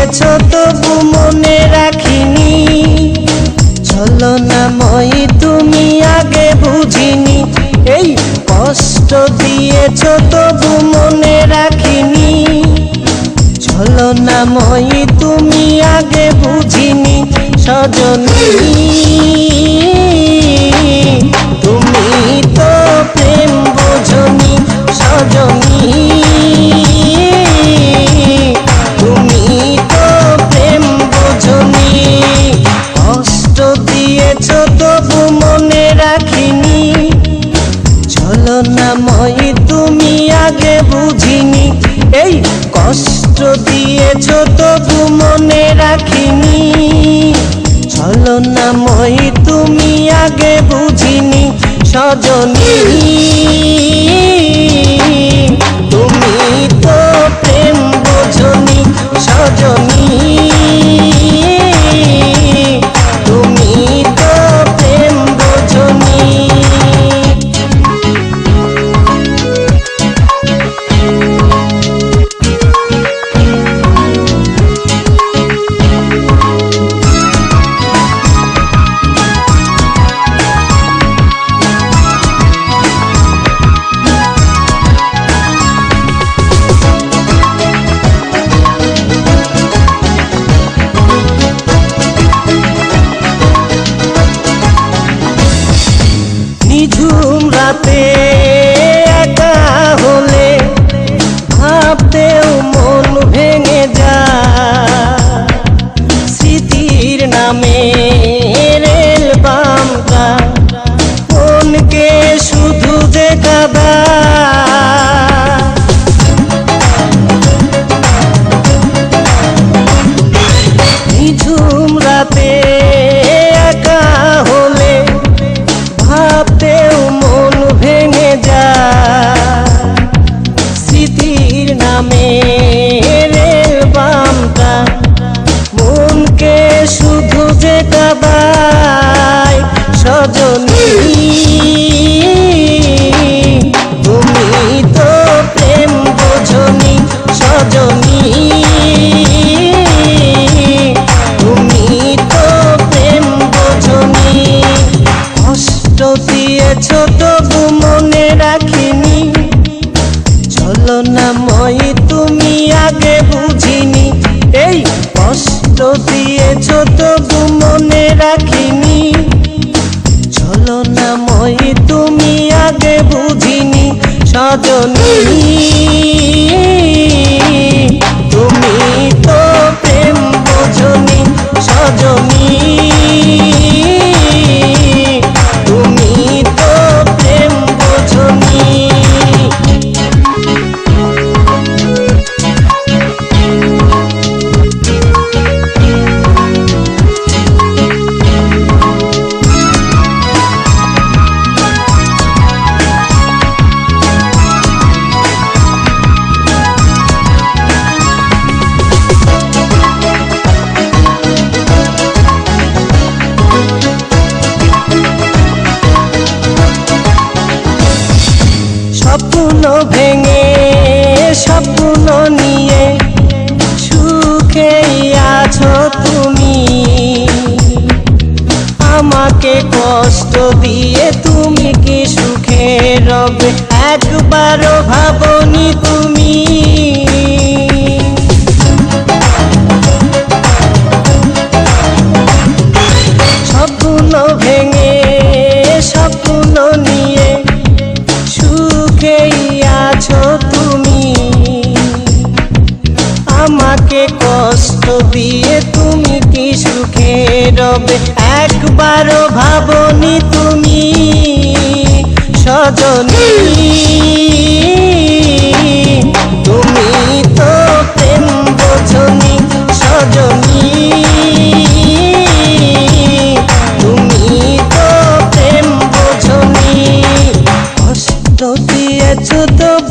দিয়েছো তবু মনে রাখিনি, ছলনাময়ী তুমি আগে বুঝিনি। এই কষ্ট দিয়েছো তবু মনে রাখিনি, ছলনাময়ী তুমি আগে বুঝিনি। সজনী তুমি তো প্রেম বোঝনি, সজনী তুমি তো প্রেম বোঝনি। কষ্ট দিয়েছো তবু মনে রাখিনি, ছলনাময়ী তুমি আগে বুঝিনি। এই কষ্ট দিয়েছো তবু মনে রাখিনি, ছলনাময়ী তুমি আগে বুঝিনি। সজনী তুমি তো প্রেম বোঝনি, সজনী তুমি তো প্রেম বোঝনি। নিঝুম রাতে একা হলে ভাবতেও মন ভেঙে যায়, স্মৃতির নামে রেল বামটা মনকে শুধু যে কাঁদায়। নিঝুম রাতে একা হলে ভাবতেও মন ভেঙে যায়, স্মৃতির নামে রেল বামটা মনকে শুধু যে কাঁদায়। সজনী তুমি তো প্রেম বোঝনি, সজনী তুমি তো প্রেম বোঝনি। কষ্ট দিয়েছো তবু মনে রাখিনি, ছলনাময়ী তুমি আগে বুঝিনি। এই কষ্ট দিয়েছো তবু মনে রাখিনি, ছলনাময়ী তুমি আগে বুঝিনি। সজনী তুমি তো প্রেম বোঝনি, সজনী তুমি তো প্রেম বোঝনি। স্বপ্ন ভেঙে স্বপ্ন নিয়ে সুখেই আছো তুমি, আমাকে কষ্ট দিয়ে তুমি কি সুখে রবে একবারও ভাবনি তুমি। স্বপ্ন ভেঙে স্বপ্ন নিয়ে সুখেই আছো তুমি, আমাকে কষ্ট দিয়ে তুমি কি সুখে রবে একবারও ভাবনি তুমি। সজনী তুমি তো প্রেম বোঝনি, সজনী তুমি তো প্রেম বোঝনি। কষ্ট দিয়েছো তবু